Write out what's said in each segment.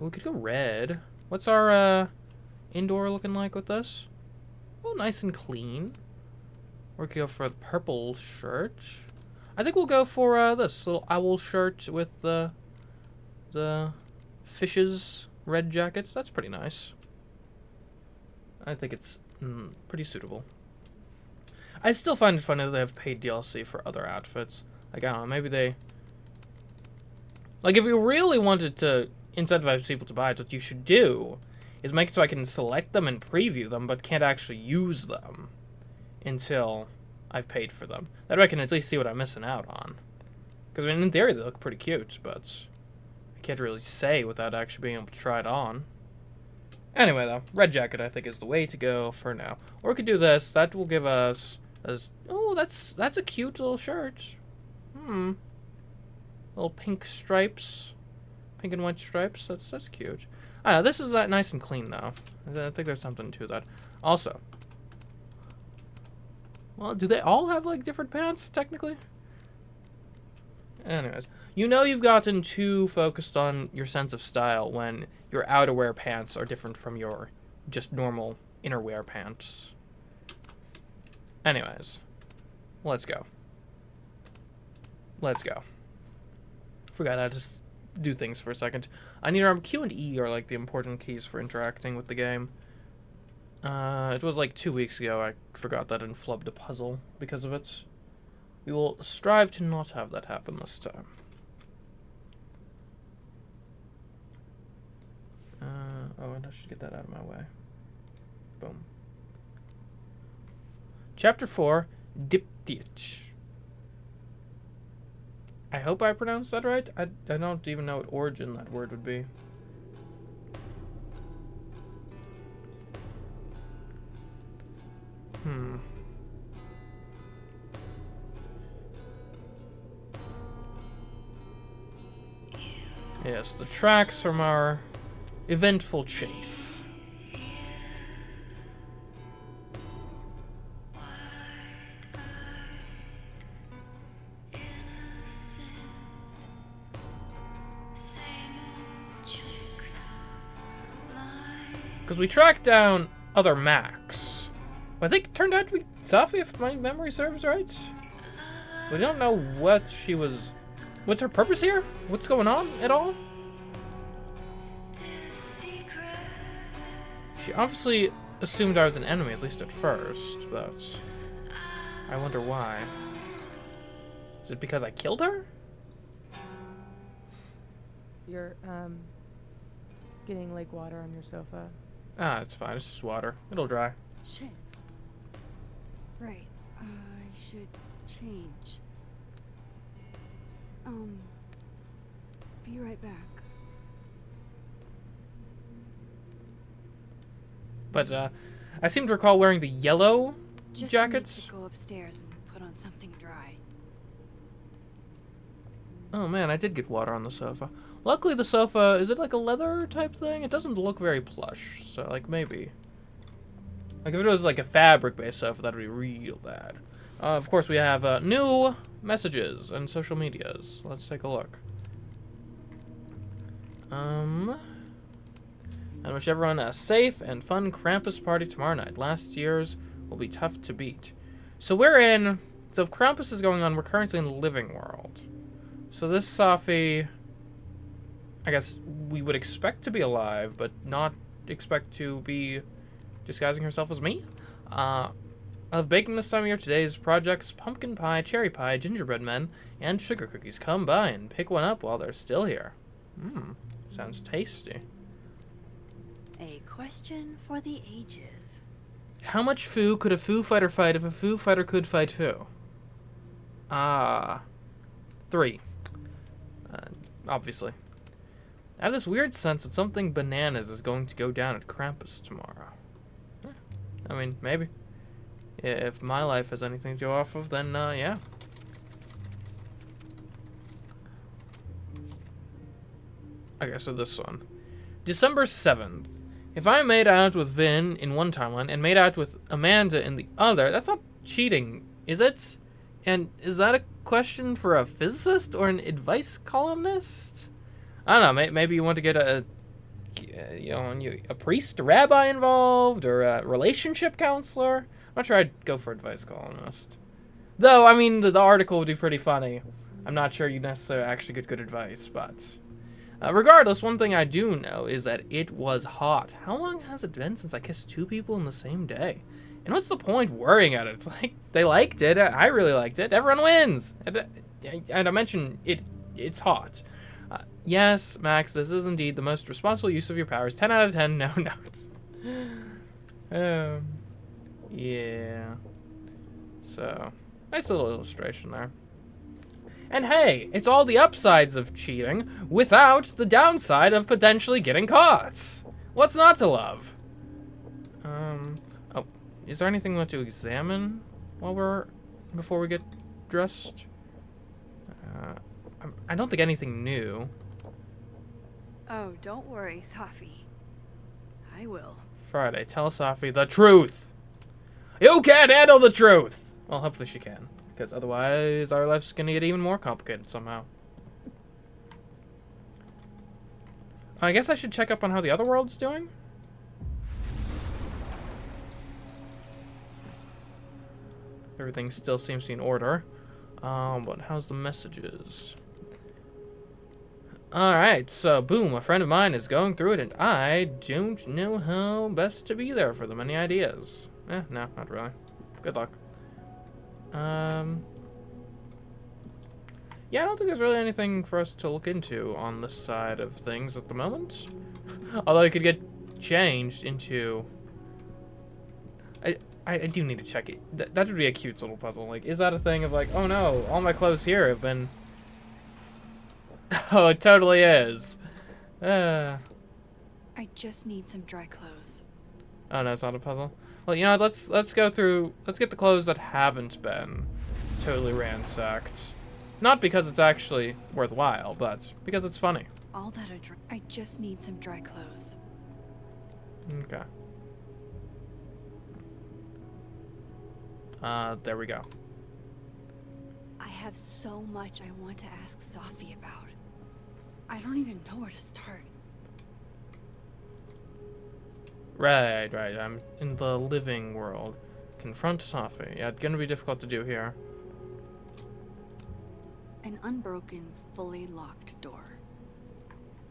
We could go red. What's our indoor looking like with this? Oh, nice and clean. Or we could go for the purple shirt. I think we'll go for this little owl shirt with the fishes red jackets. That's pretty nice. I think it's pretty suitable. I still find it funny that they have paid DLC for other outfits. Like, I don't know, maybe they... Like, if you really wanted to incentivize people to buy it, what you should do is make it so I can select them and preview them, but can't actually use them until I've paid for them. That way I can at least see what I'm missing out on. Because, I mean, in theory, they look pretty cute, but I can't really say without actually being able to try it on. Anyway, though, red jacket, I think, is the way to go for now. Or we could do this. That will give us... Oh, that's a cute little shirt. Little pink stripes. Pink and white stripes. That's cute. I don't know, this is nice and clean, though. I think there's something to that. Also... Well, do they all have, like, different pants, technically? Anyways. You know you've gotten too focused on your sense of style when your outerwear pants are different from your just normal innerwear pants. Anyways. Let's go. Let's go. Forgot how to just do things for a second. I need to remember Q and E are, like, the important keys for interacting with the game. It was like 2 weeks ago I forgot that and flubbed a puzzle because of it. We will strive to not have that happen this time. Oh, and I should get that out of my way. Boom. Chapter 4, Diptych. I hope I pronounced that right. I don't even know what origin that word would be. Yes, the tracks from our eventful chase. Because we tracked down other Max. I think it turned out to be Safi, if my memory serves right. We don't know what she was... What's her purpose here? What's going on at all? She obviously assumed I was an enemy, at least at first, but... I wonder why. Is it because I killed her? You're, getting lake water on your sofa. Ah, it's fine. It's just water. It'll dry. Shit. Right. I should change. Be right back. But, I seem to recall wearing the yellow jackets. Need to go upstairs and put on something dry. Oh man, I did get water on the sofa. Luckily the sofa, is it like a leather type thing? It doesn't look very plush, so like maybe. Like if it was like a fabric based sofa, that would be real bad. Of course we have new messages and social medias. Let's take a look. I wish everyone a safe and fun Krampus party tomorrow night. Last year's will be tough to beat. So we're in... So if Krampus is going on, we're currently in the living world. So this Safi... I guess we would expect to be alive, but not expect to be disguising herself as me. Of baking this time of year, today's projects: pumpkin pie, cherry pie, gingerbread men, and sugar cookies. Come by and pick one up while they're still here. Sounds tasty. A question for the ages. How much foo could a Foo Fighter fight if a Foo Fighter could fight Foo? 3. Obviously. I have this weird sense that something bananas is going to go down at Krampus tomorrow. I mean, maybe. If my life has anything to go off of, then, yeah. Okay, so this one. December 7th. If I made out with Vin in one timeline and made out with Amanda in the other, that's not cheating, is it? And is that a question for a physicist or an advice columnist? I don't know, maybe you want to get a a priest, a rabbi involved, or a relationship counselor. I'm not sure I'd go for advice columnist. Though, I mean, the article would be pretty funny. I'm not sure you necessarily actually get good advice, but... regardless, one thing I do know is that it was hot. How long has it been since I kissed 2 people in the same day? And what's the point worrying at it? It's like, they liked it, I really liked it, everyone wins! And I mentioned it's hot. Yes, Max, this is indeed the most responsible use of your powers. 10 out of 10, no notes. Yeah. So, nice little illustration there. And hey, it's all the upsides of cheating without the downside of potentially getting caught. What's not to love? Oh, is there anything we want to examine before we get dressed? I don't think anything new. Oh, don't worry, Safi. I will. Friday, tell Safi the truth. You can't handle the truth. Well, hopefully she can, because otherwise our life's gonna get even more complicated somehow. I guess I should check up on how the other world's doing. Everything still seems to be in order. But how's the messages? Alright, so boom, a friend of mine is going through it and I don't know how best to be there for them. Any ideas? No, not really. Good luck. Yeah, I don't think there's really anything for us to look into on this side of things at the moment. Although it could get changed into... I do need to check it. That would be a cute little puzzle. Like, is that a thing of like, oh no, all my clothes here have been... Oh, it totally is. I just need some dry clothes. Oh no, it's not a puzzle. Well, you know, let's go through. Let's get the clothes that haven't been totally ransacked. Not because it's actually worthwhile, but because it's funny. All that I just need some dry clothes. Okay. There we go. I have so much I want to ask Safi about. I don't even know where to start. Right. I'm in the living world. Confront Safi. Yeah, it's gonna be difficult to do here. An unbroken, fully locked door.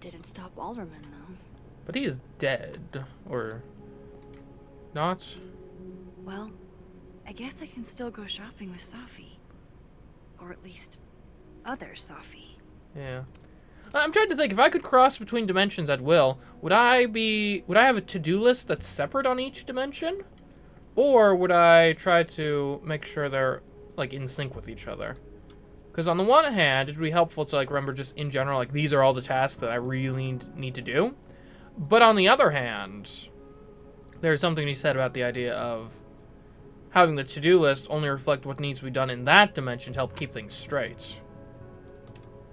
Didn't stop Alderman, though. But he is dead. Or... not? Well, I guess I can still go shopping with Safi. Or at least, other Safi. Yeah. I'm trying to think, if I could cross between dimensions at will, would I have a to-do list that's separate on each dimension? Or would I try to make sure they're, like, in sync with each other? Because on the one hand, it'd be helpful to, like, remember just in general, like, these are all the tasks that I really need to do. But on the other hand, there's something to be said about the idea of having the to-do list only reflect what needs to be done in that dimension to help keep things straight.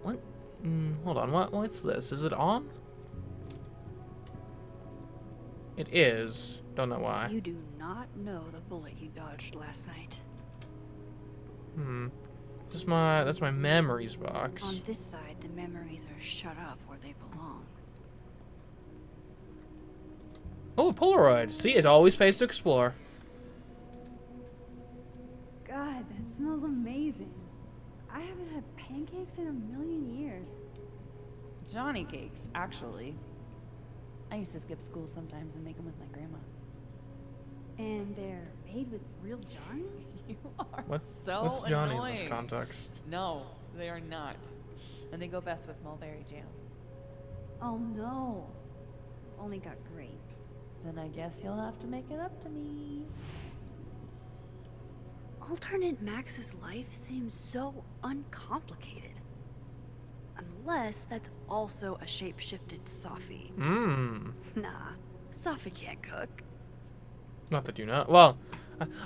What? Hold on, what's this? Is it on? It is. Don't know why. You do not know the bullet you dodged last night. That's my memories box. On this side, the memories are shut up where they belong. Oh, a Polaroid. See, it always pays to explore. God, that smells amazing. I haven't had pancakes in a million years. Johnny cakes, actually. I used to skip school sometimes and make them with my grandma. And they're made with real Johnny? You are What's Johnny in this context? No, they are not. And they go best with mulberry jam. Oh no. Only got grape. Then I guess you'll have to make it up to me. Alternate Max's life seems so uncomplicated. Unless that's also a shape-shifted Safi. Nah, Safi can't cook. Not that you know. Well,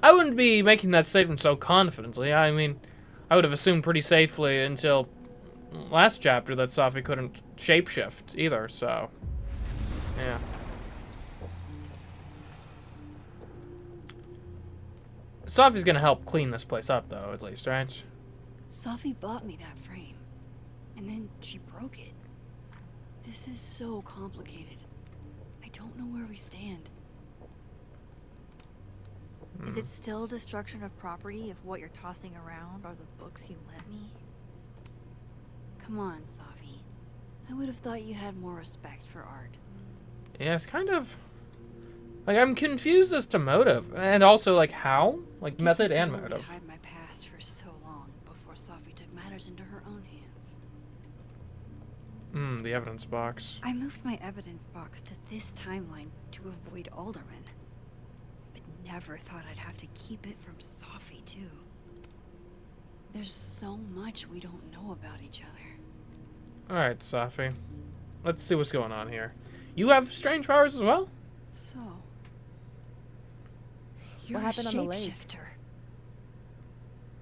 I wouldn't be making that statement so confidently. I mean, I would have assumed pretty safely until last chapter that Safi couldn't shapeshift either, so... yeah. Safi's gonna help clean this place up, though, at least, right? Safi bought me that frame. And then she broke it. This is so complicated. don't know where we stand. Is it still destruction of property if what you're tossing around are the books you lent me? Come on, Safi. I would have thought you had more respect for art. Yeah, it's kind of... Like, I'm confused as to motive. And also, like, how? Like, Guess method I and could only motive. hide my past for so long before Safi took matters into her own hands. The evidence box. I moved my evidence box to this timeline to avoid Alderman. But never thought I'd have to keep it from Safi, too. There's so much we don't know about each other. Alright, Safi. Let's see what's going on here. You have strange powers as well? So... What happened on the lake? Shapeshifter.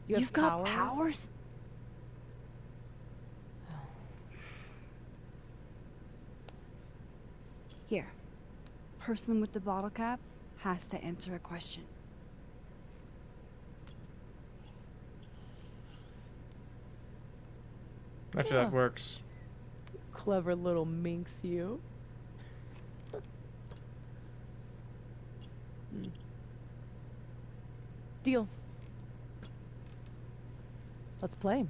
You've got powers? Here. Person with the bottle cap has to answer a question. Actually, that works. Clever little minx, you. Deal. Let's play.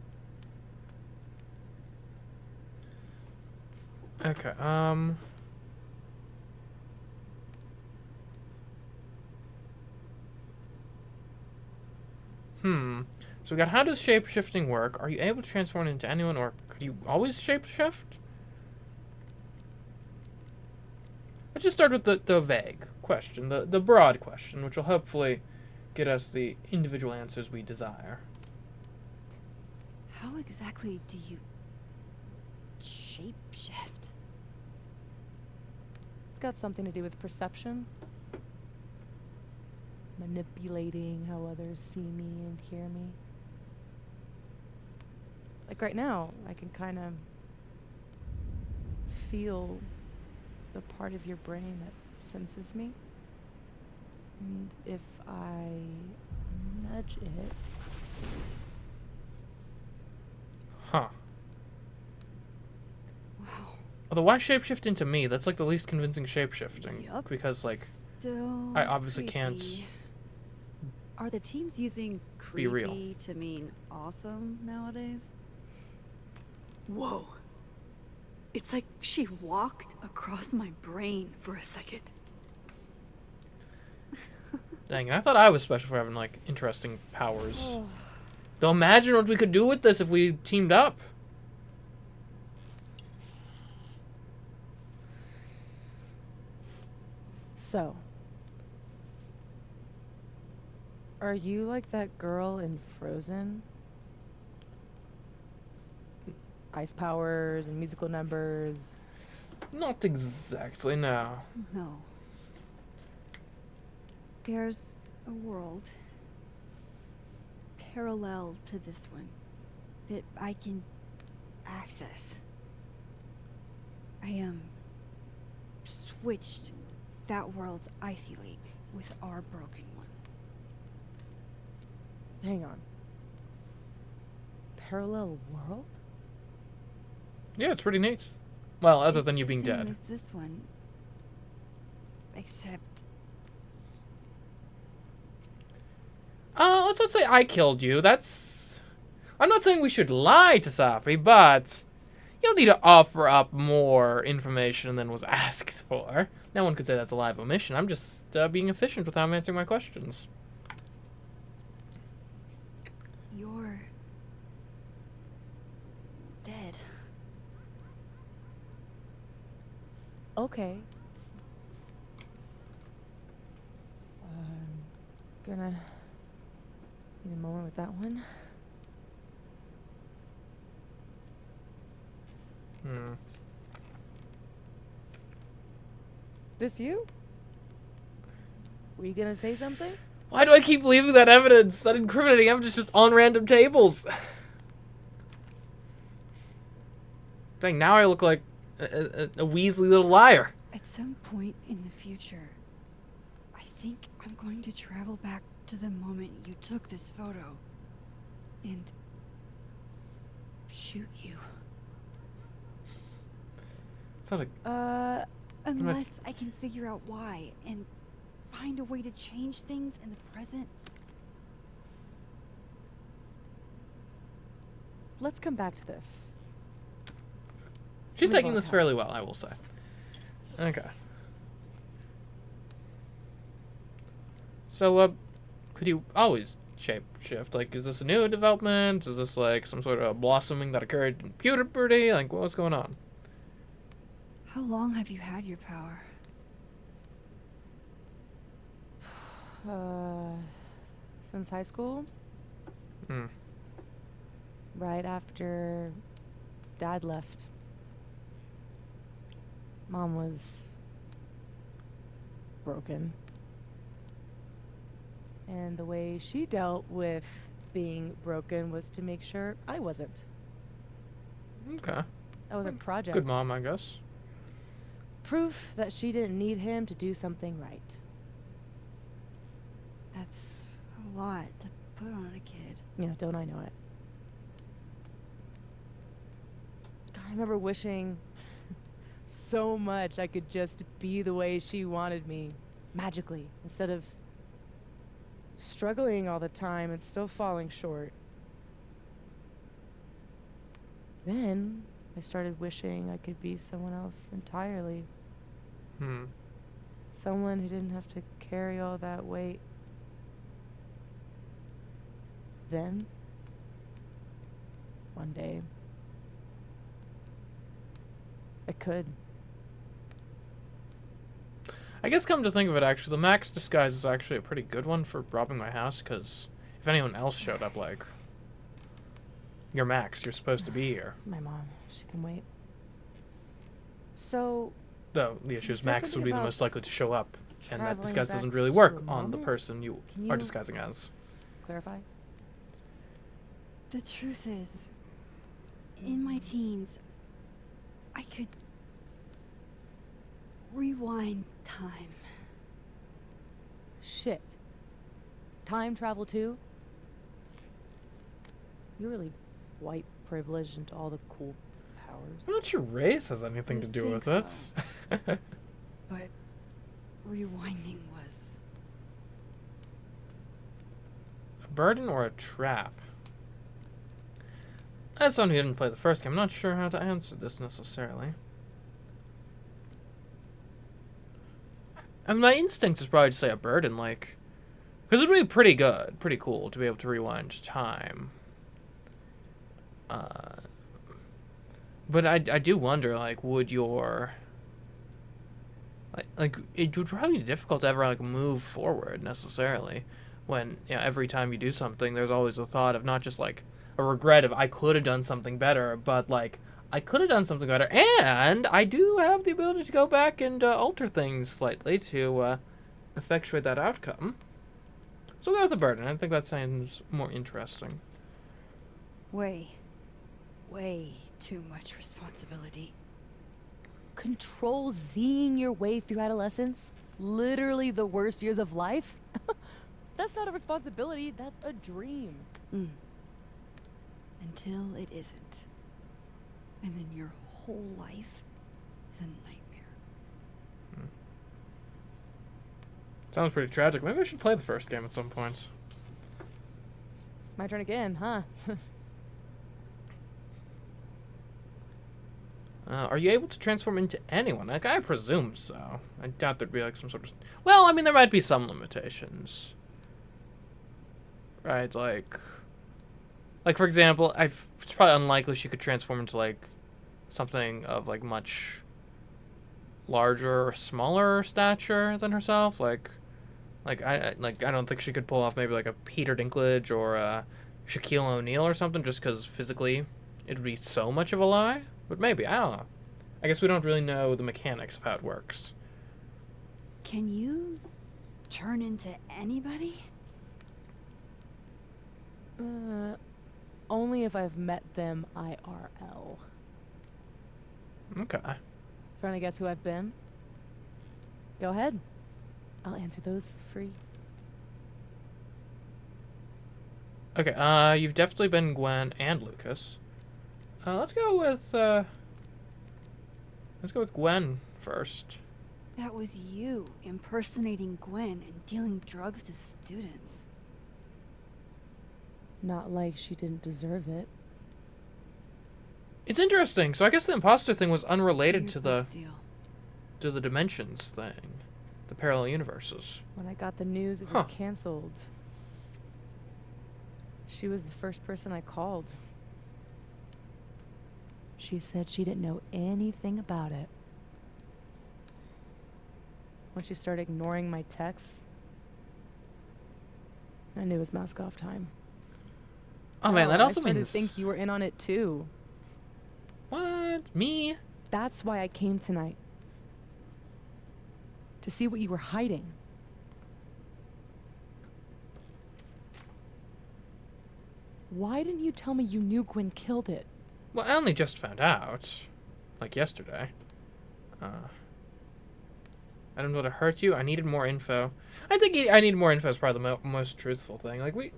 Okay, So we got, how does shape-shifting work? Are you able to transform into anyone, or could you always shape-shift? Let's just start with the vague question, the broad question, which will hopefully get us the individual answers we desire. How exactly do you shapeshift? It's got something to do with perception. Manipulating how others see me and hear me. Like right now, I can kind of feel the part of your brain that senses me. And if I nudge it... Huh. Wow. Although, why shapeshift into me? That's like the least convincing shapeshifting. Yup. Because, like, Still I obviously can't creepy. Are the teens using be real. creepy to mean awesome nowadays? Whoa. It's like she walked across my brain for a second. Dang it, I thought I was special for having, like, interesting powers. Though imagine what we could do with this if we teamed up. So, are you like that girl in Frozen? Ice powers and musical numbers. Not exactly, no. No. There's a world parallel to this one that I can access. I switched that world's icy lake with our broken one. Hang on. Parallel world? Yeah, it's pretty neat. Well, other than you being It's the same dead. as this one, except Let's say I killed you. That's... I'm not saying we should lie to Safi, but you don't need to offer up more information than was asked for. No one could say that's a live omission. I'm just being efficient with how I'm answering my questions. you're dead. Okay. Gonna need a moment with that one. This you? Were you gonna say something? Why do I keep leaving that evidence? That incriminating evidence just on random tables. Dang, now I look like a Weasley little liar. At some point in the future, I think I'm going to travel back to the moment you took this photo and shoot you. It's not a... Unless I can figure out why and find a way to change things in the present. Let's come back to this. She's Move taking on, this Hal. fairly well, I will say. Okay. So, could you always shape shift? Like, is this a new development? Is this like some sort of blossoming that occurred in puberty? Like, what's going on? How long have you had your power? Since high school, Hmm. right after Dad left. Mom was broken. And the way she dealt with being broken was to make sure I wasn't. Okay. That was a project. Good mom, I guess. Proof that she didn't need him to do something right. That's a lot to put on a kid. Yeah, don't I know it? God, I remember wishing so much I could just be the way she wanted me, magically, instead of struggling all the time and still falling short. Then I started wishing I could be someone else entirely. Hmm. Someone who didn't have to carry all that weight. Then, one day, I could. I guess come to think of it, actually, the Max disguise is actually a pretty good one for robbing my house, because if anyone else showed up, like, you're Max, you're supposed to be here. My mom, she can wait. So, Though the issue is said Max something would be the about most likely to show up, and that traveling disguise back doesn't really to work a on the moment? person you Can are you disguising as. clarify? The truth is, in my teens, I could rewind time. Shit. Time travel too? You're really white privileged into all the cool powers. I'm not sure race has anything I to do think with it. so. But rewinding was A burden or a trap? As someone who didn't play the first game, I'm not sure how to answer this necessarily. I mean, my instinct is probably to say a burden, like, because it would be pretty good, pretty cool to be able to rewind time. But I do wonder, like, would your like it would probably be difficult to ever like move forward necessarily when every time you do something, there's always a thought of not just like a regret of I could have done something better, but like I could have done something better, and I do have the ability to go back and alter things slightly to effectuate that outcome. So that's a burden. I think that sounds more interesting. way too much responsibility. Control Zing your way through adolescence? Literally the worst years of life? That's not a responsibility, that's a dream. Until it isn't. And then your whole life is a nightmare. Sounds pretty tragic. Maybe I should play the first game at some point. My turn again, huh? Are you able to transform into anyone? Like, I presume so. I doubt there'd be like some sort of... Well, I mean, there might be some limitations. Right, like for example, it's probably unlikely she could transform into like something of like much larger or smaller stature than herself. Like I don't think she could pull off maybe like a Peter Dinklage or a Shaquille O'Neal or something, just because physically it'd be so much of a lie. But maybe, I don't know. I guess we don't really know the mechanics of how it works. Can you turn into anybody? Only if I've met them IRL. Okay. Trying to guess who I've been? Go ahead. I'll answer those for free. Okay, you've definitely been Gwen and Lucas. Let's go with Gwen first. That was you impersonating Gwen and dealing drugs to students. Not like she didn't deserve it. It's interesting. So I guess the imposter thing was unrelated Weird to the big deal. dimensions thing, the parallel universes. When I got the news it was canceled, she was the first person I called. She said she didn't know anything about it. When she started ignoring my texts, I knew it was mask off time. Oh man, that also I started means to think you were in on it too. what? Me? That's why I came tonight. To see what you were hiding. Why didn't you tell me you knew Gwen killed it? Well, I only just found out, like yesterday. I don't know to hurt you. I needed more info. I think I need more info is probably the most truthful thing. Like we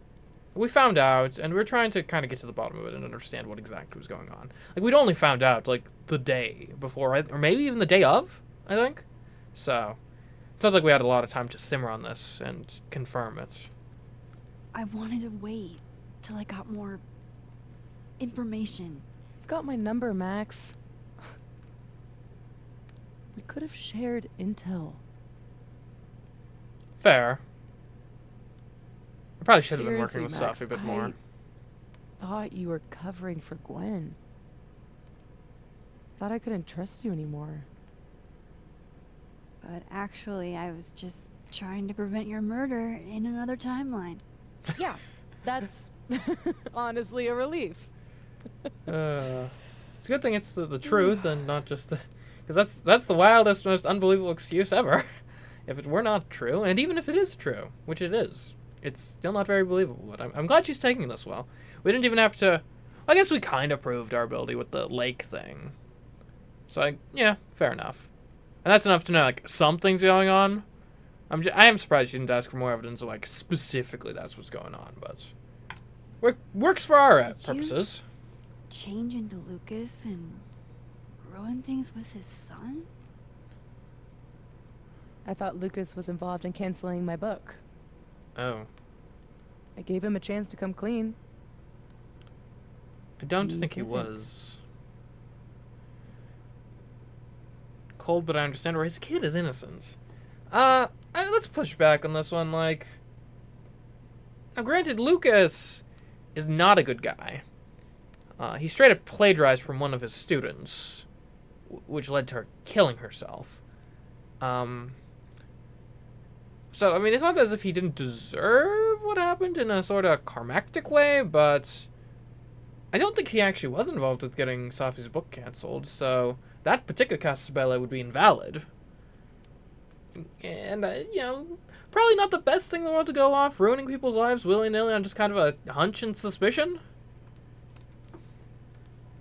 found out, and we're trying to kind of get to the bottom of it and understand what exactly was going on. Like we'd only found out like the day before, or maybe even the day of. I think. So it sounds like we had a lot of time to simmer on this and confirm it. I wanted to wait till I got more information. You've got my number, Max. We could have shared intel. Fair. I probably should have been working with Seriously, Max, Safi a bit more. I thought you were covering for Gwen. Thought I couldn't trust you anymore. But actually, I was just trying to prevent your murder in another timeline. Yeah, that's honestly a relief. It's a good thing it's the truth and not just the... Because that's the wildest, most unbelievable excuse ever. If it were not true, and even if it is true, which it is, it's still not very believable. But I'm glad she's taking this well. We didn't even have to... I guess we kind of proved our ability with the lake thing. So, yeah, fair enough. And that's enough to know, like, something's going on. I am surprised you didn't ask for more evidence of, like, specifically that's what's going on, but... Works for our purposes. Change into Lucas and ruin things with his son? I thought Lucas was involved in canceling my book. Oh. I gave him a chance to come clean. I don't He think he didn't. was. Cold, but I understand where his kid is innocent. Let's push back on this one, like... Now, granted, Lucas is not a good guy. He straight up plagiarized from one of his students, which led to her killing herself. So, I mean, it's not as if he didn't deserve what happened in a sort of karmactic way, but I don't think he actually was involved with getting Safi's book canceled, so that particular casus belli would be invalid. And, you know, probably not the best thing in the world to go off ruining people's lives willy-nilly on just kind of a hunch and suspicion.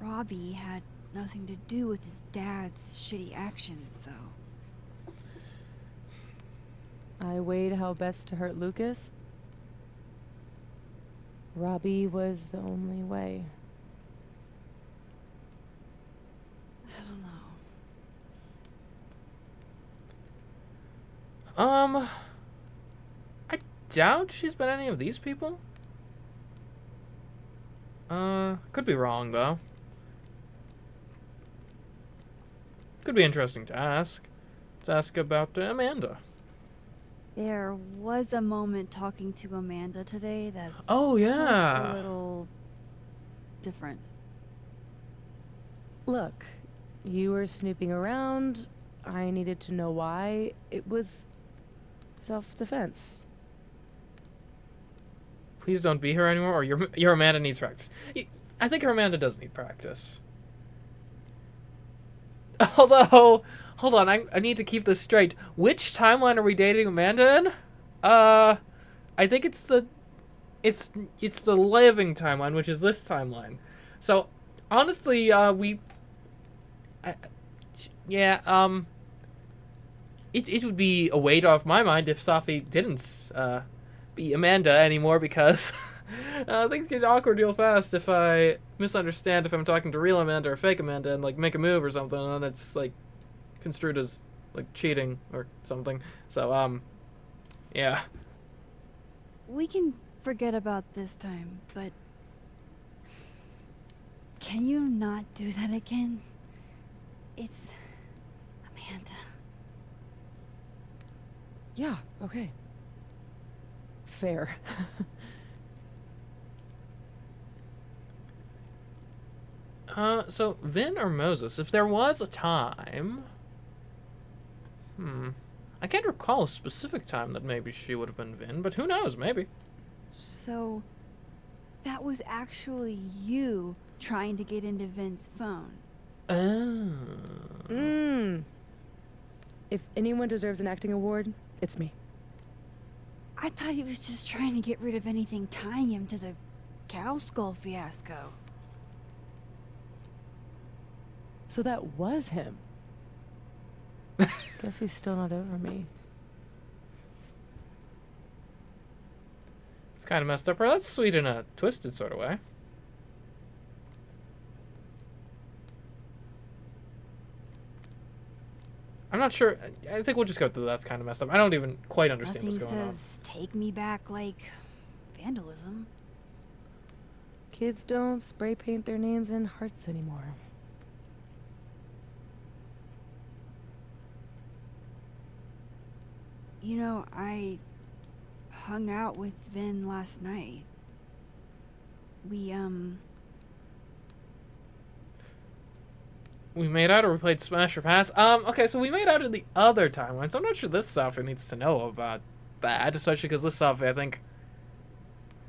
Robbie had nothing to do with his dad's shitty actions, though. I weighed how best to hurt Lucas. Robbie was the only way. I don't know. I doubt she's been any of these people. Could be wrong, though. Could be interesting to ask. Let's ask about Amanda. There was a moment talking to Amanda today that Oh, felt a yeah. little different. Look, you were snooping around. I needed to know why. It was self-defense. Please don't be her anymore, or your Amanda needs practice. I think her Amanda does need practice. Although, hold on, I need to keep this straight. Which timeline are we dating Amanda in? I think it's the living timeline, which is this timeline. So, honestly, it would be a weight off my mind if Safi didn't be Amanda anymore, because things get awkward real fast if I misunderstand if I'm talking to real Amanda or fake Amanda and like make a move or something, and then it's like construed as like cheating or something. So, yeah. We can forget about this time, but can you not do that again? It's Amanda. Yeah, okay. Fair. So Vin or Moses? If there was a time, I can't recall a specific time that maybe she would have been Vin, but who knows? Maybe. So, that was actually you trying to get into Vin's phone. Oh. If anyone deserves an acting award, it's me. I thought he was just trying to get rid of anything tying him to the cow skull fiasco. So that was him. Guess he's still not over me. It's kind of messed up, or that's sweet in a twisted sort of way. I'm not sure. I think we'll just go through that's kind of messed up. I don't even quite understand Nothing what's going on. says take me back like vandalism. Kids don't spray paint their names in hearts anymore. You know, I hung out with Vin last night. We made out or we played Smash or Pass? Okay, so we made out in the other timeline, so I'm not sure this Safi needs to know about that, especially because this Safi, I think...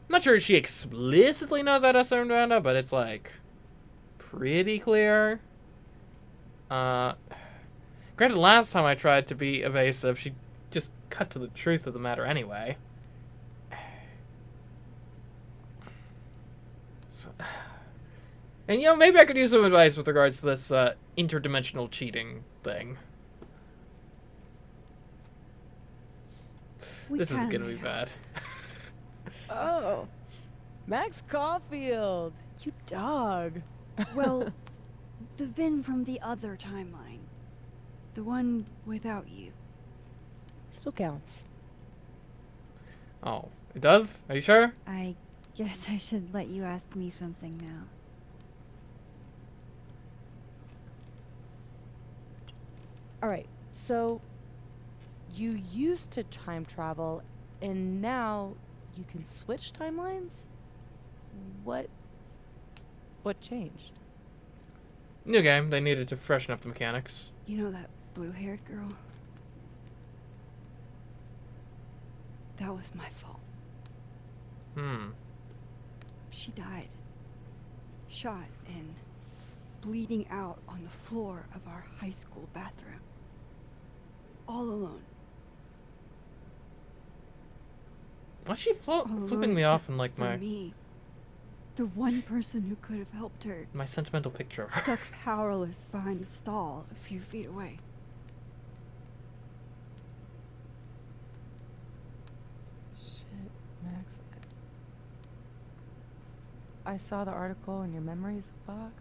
I'm not sure she explicitly knows how to serve Amanda, but it's, like, pretty clear. Granted, last time I tried to be evasive, she just cut to the truth of the matter anyway. So... And, you know, maybe I could use some advice with regards to this interdimensional cheating thing. This is going to be bad. Oh, Max Caulfield, you dog. Well, the Vin from the other timeline. The one without you. Still counts. Oh, it does? Are you sure? I guess I should let you ask me something now. Alright, so you used to time travel, and now you can switch timelines? What changed? New game. They needed to freshen up the mechanics. You know that blue-haired girl? That was my fault. She died. Shot and bleeding out on the floor of our high school bathroom. All alone. Why's she All flipping alone me off in, except like, for me. The one person who could have helped her. my sentimental picture of her? Stuck powerless behind a stall a few feet away. Shit, Max. I saw the article in your memories box.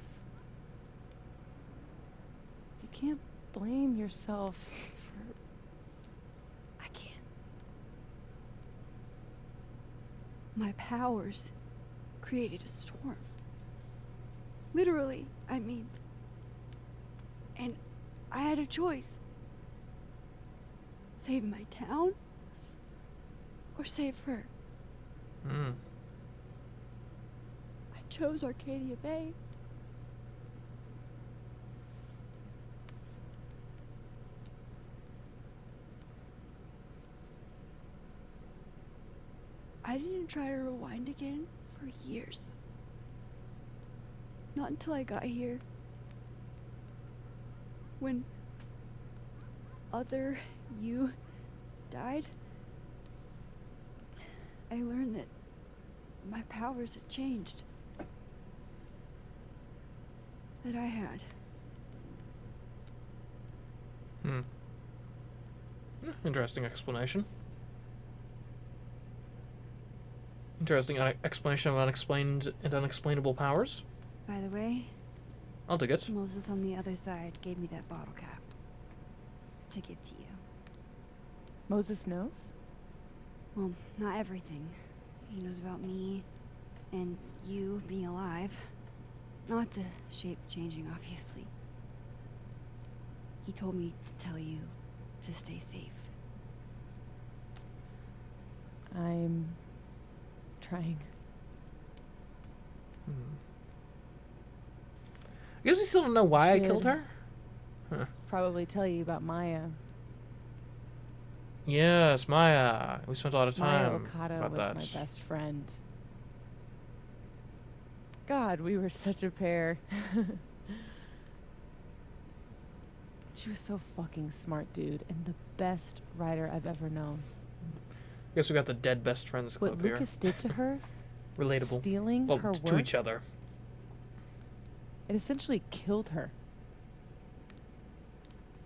You can't blame yourself for... I can't. My powers created a storm. Literally, I mean. And I had a choice. Save my town or save her. I chose Arcadia Bay. I didn't try to rewind again for years. Not until I got here. When other you died, I learned that my powers had changed. That I had. Interesting explanation. Interesting explanation of unexplained and unexplainable powers. By the way, I'll dig it. Moses on the other side gave me that bottle cap. to give to you. Moses knows? Well, not everything. He knows about me and you being alive. Not the shape changing, obviously. He told me to tell you to stay safe. I'm trying. I guess we still don't know why I killed Should. her. Huh. Probably tell you about Maya. Yes, Maya. We spent a lot of Maya time Okada about was that. my best friend. God, we were such a pair. She was so fucking smart, dude, and the best writer I've ever known. I guess we got the dead best friends club What here. Lucas did to her, Relatable. stealing Well, her to work, each other. it essentially killed her.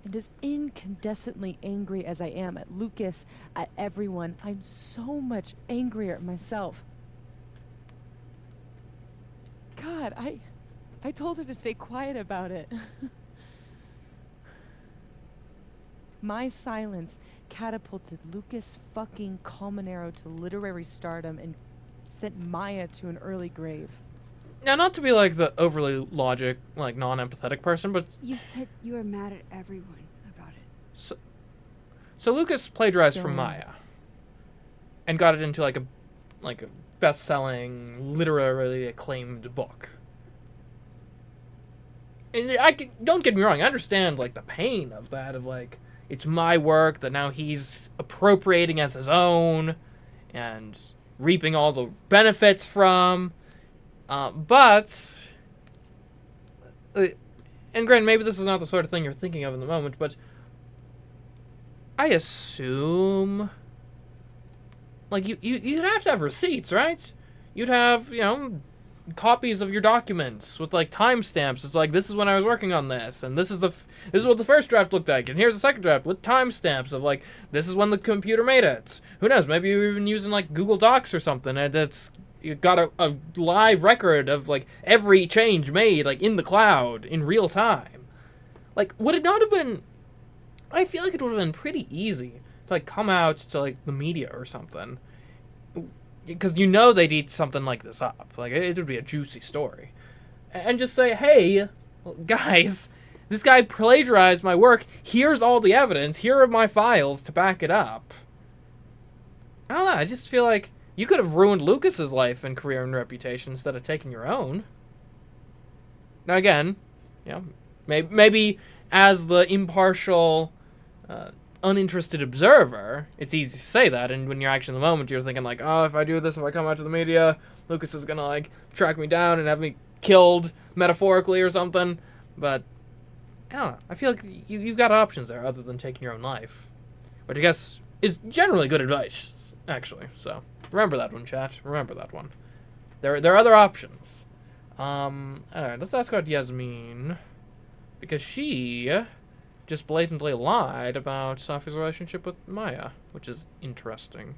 And as incandescently angry as I am at Lucas, at everyone, I'm so much angrier at myself. God, I told her to stay quiet about it. My silence catapulted Lucas fucking Colmenero to literary stardom and sent Maya to an early grave. Now, not to be like the overly logic, like non-empathetic person, but You said you were mad at everyone about it. so Lucas plagiarized from So- Maya and got it into like a best-selling, literally acclaimed book. And don't get me wrong, I understand like the pain of that, of like it's my work that now he's appropriating as his own and reaping all the benefits from. But and granted, maybe this is not the sort of thing you're thinking of in the moment, but I assume like you'd have to have receipts, right? You'd have, copies of your documents with like timestamps. It's like, this is when I was working on this, and this is this is what the first draft looked like, and here's the second draft with timestamps of like, this is when the computer made it. Who knows? Maybe you're even using like Google Docs or something, and you got a live record of like every change made like in the cloud in real time. Like, would it not have been? I feel like it would have been pretty easy to like come out to like the media or something, because they'd eat something like this up. Like, it would be a juicy story, and just say, hey, guys, this guy plagiarized my work. Here's all the evidence. Here are my files to back it up. I don't know. I just feel like you could have ruined Lucas's life and career and reputation instead of taking your own. Now again, maybe as the impartial, uninterested observer, it's easy to say that, and when you're actually in the moment, you're thinking like, oh, if I do this, if I come out to the media, Lucas is gonna like track me down and have me killed metaphorically or something. But I don't know. I feel like you've got options there other than taking your own life, which I guess is generally good advice, actually. So remember that one, chat. Remember that one. There are other options. All right, let's ask about Yasmin, because she just blatantly lied about Safi's relationship with Maya, which is interesting.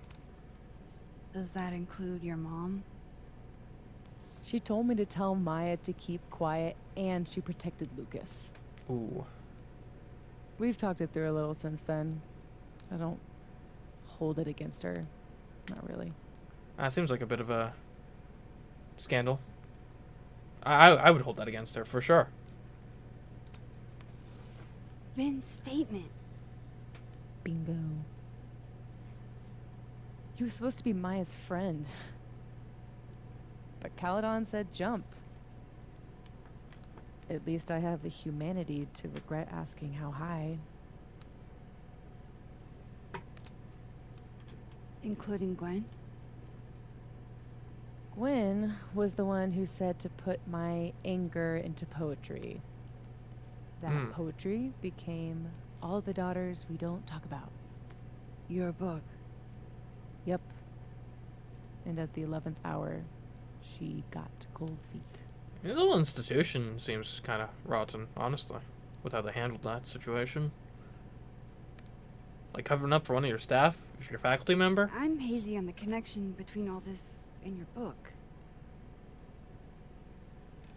Does that include your mom? She told me to tell Maya to keep quiet, and she protected Lucas. Ooh. We've talked it through a little since then. I don't hold it against her. Not really. Seems like a bit of a scandal. I would hold that against her, for sure. Vin's statement. Bingo. You were supposed to be Maya's friend. But Caledon said jump. At least I have the humanity to regret asking how high. Including Gwen? Gwen was the one who said to put my anger into poetry. That poetry became All the Daughters We Don't Talk About. Your book. Yep. And at the 11th hour, she got cold feet. The whole institution seems kind of rotten, honestly, with how they handled that situation. Like, covering up for one of your staff, if you're a faculty member. I'm hazy on the connection between all this and your book.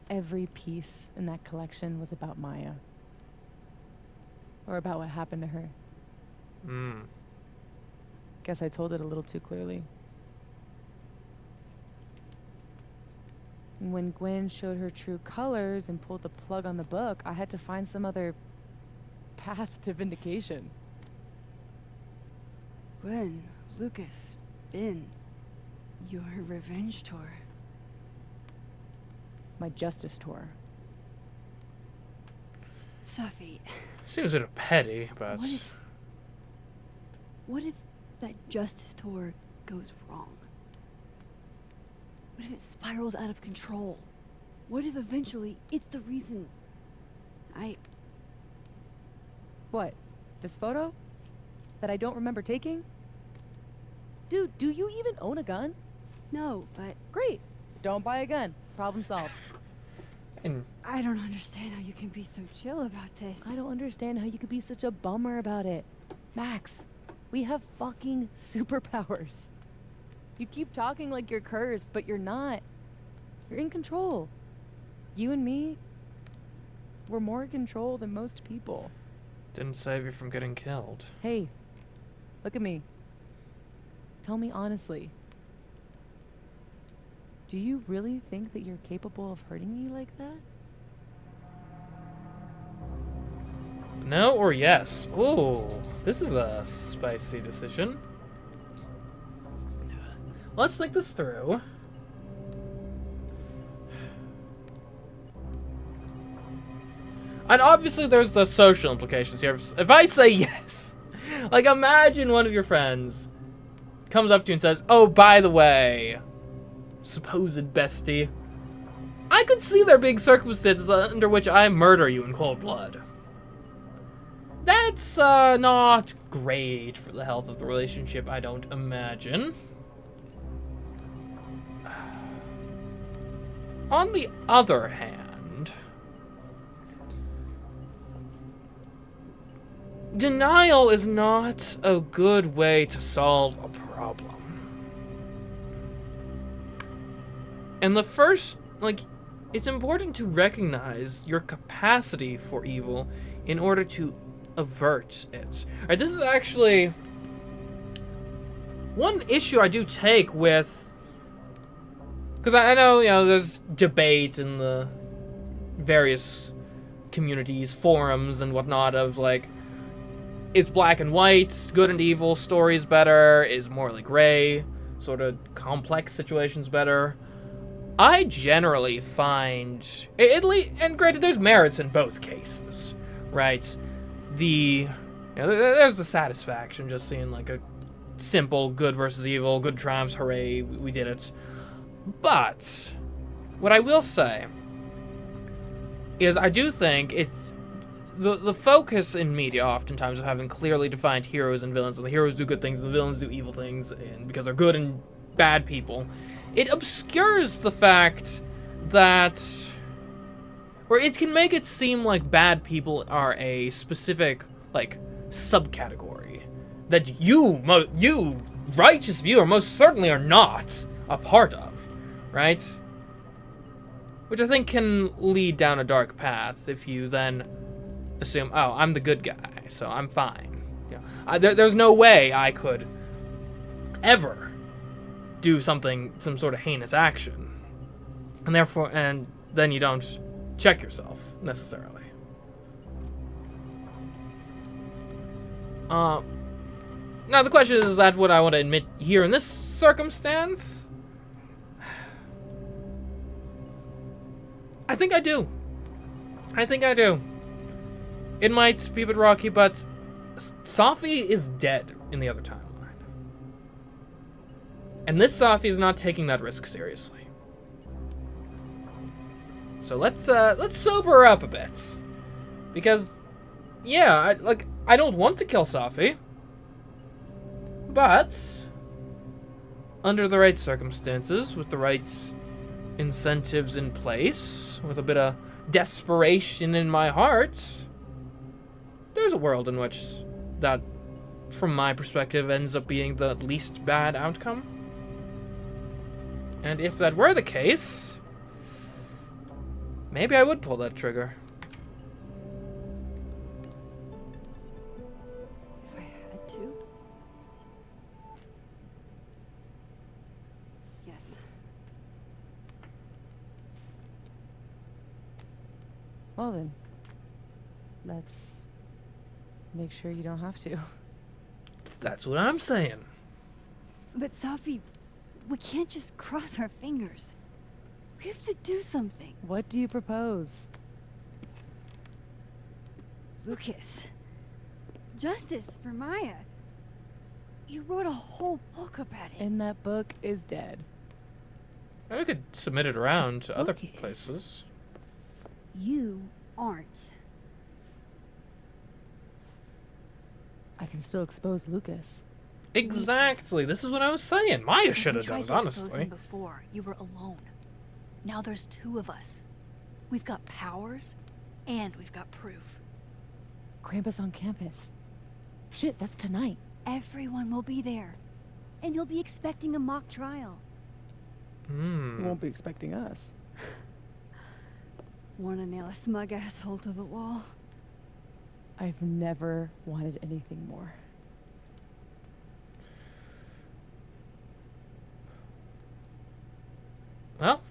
Every piece in that collection was about Maya. Or about what happened to her. Hmm. Guess I told it a little too clearly. When Gwen showed her true colors and pulled the plug on the book, I had to find some other path to vindication. Gwen, Lucas, Ben, your revenge tour. My justice tour. Safi, Seems a bit petty, but what if that justice tour goes wrong? What if it spirals out of control? What if eventually it's the reason What? This photo? That I don't remember taking? Dude, do you even own a gun? No, but Great. Don't buy a gun. Problem solved. and I don't understand how you can be so chill about this. I don't understand how you could be such a bummer about it. Max, we have fucking superpowers. You keep talking like you're cursed, but you're not. You're in control. You and me, we're more in control than most people. didn't save you from getting killed. Hey, look at me. Tell me honestly. Do you really think that you're capable of hurting me like that? No or yes? Ooh, this is a spicy decision. Let's think this through. And obviously there's the social implications here. If I say yes, like imagine one of your friends comes up to you and says, oh, by the way, supposed bestie, I could see there being circumstances under which I murder you in cold blood. That's not great for the health of the relationship, I don't imagine. On the other hand, denial is not a good way to solve a problem. And the first, it's important to recognize your capacity for evil in order to avert it. Alright, this is actually one issue I do take with, because I know, there's debate in the various communities, forums and whatnot of is black and white, good and evil stories better? Is morally gray, sort of complex situations better? I generally find, and granted, there's merits in both cases, right? There's the satisfaction just seeing a simple good versus evil, good triumphs, hooray, we did it. But what I will say is I do think it's the focus in media oftentimes of having clearly defined heroes and villains, and the heroes do good things and the villains do evil things, and because they're good and bad people, it obscures the fact that, or it can make it seem like bad people are a specific subcategory that you righteous viewer most certainly are not a part of. Right? Which I think can lead down a dark path if you then assume, oh, I'm the good guy, so I'm fine. There's no way I could ever do some sort of heinous action. And then you don't check yourself, necessarily. Now the question is that what I want to admit here in this circumstance? I think I do. It might be a bit rocky, but Safi is dead in the other timeline. And this Safi is not taking that risk seriously. So let's sober her up a bit. Because, yeah, I don't want to kill Safi. But under the right circumstances, with the right incentives in place, with a bit of desperation in my heart, there's a world in which that, from my perspective, ends up being the least bad outcome. And if that were the case, maybe I would pull that trigger. If I had too? Yes. Well then, let's make sure you don't have to. That's what I'm saying. But Safi, we can't just cross our fingers. We have to do something. What do you propose? Lucas. Justice for Maya. You wrote a whole book about it. And that book is dead. We could submit it around to other Lucas. places. You aren't. I can still expose Lucas. Exactly. This is what I was saying. Maya should have done it, tried to expose honestly. him before. You were alone. Now there's two of us. We've got powers, and we've got proof. Krampus on campus. Shit, that's tonight. Everyone will be there. And you'll be expecting a mock trial. You Hmm. won't be expecting us. Wanna nail a smug asshole to the wall? I've never wanted anything more. Well,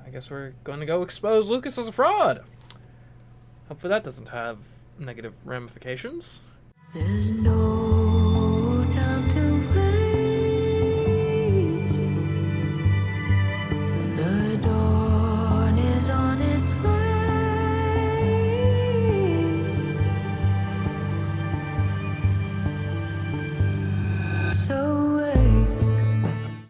I guess we're going to go expose Lucas as a fraud. Hopefully that doesn't have negative ramifications. There's no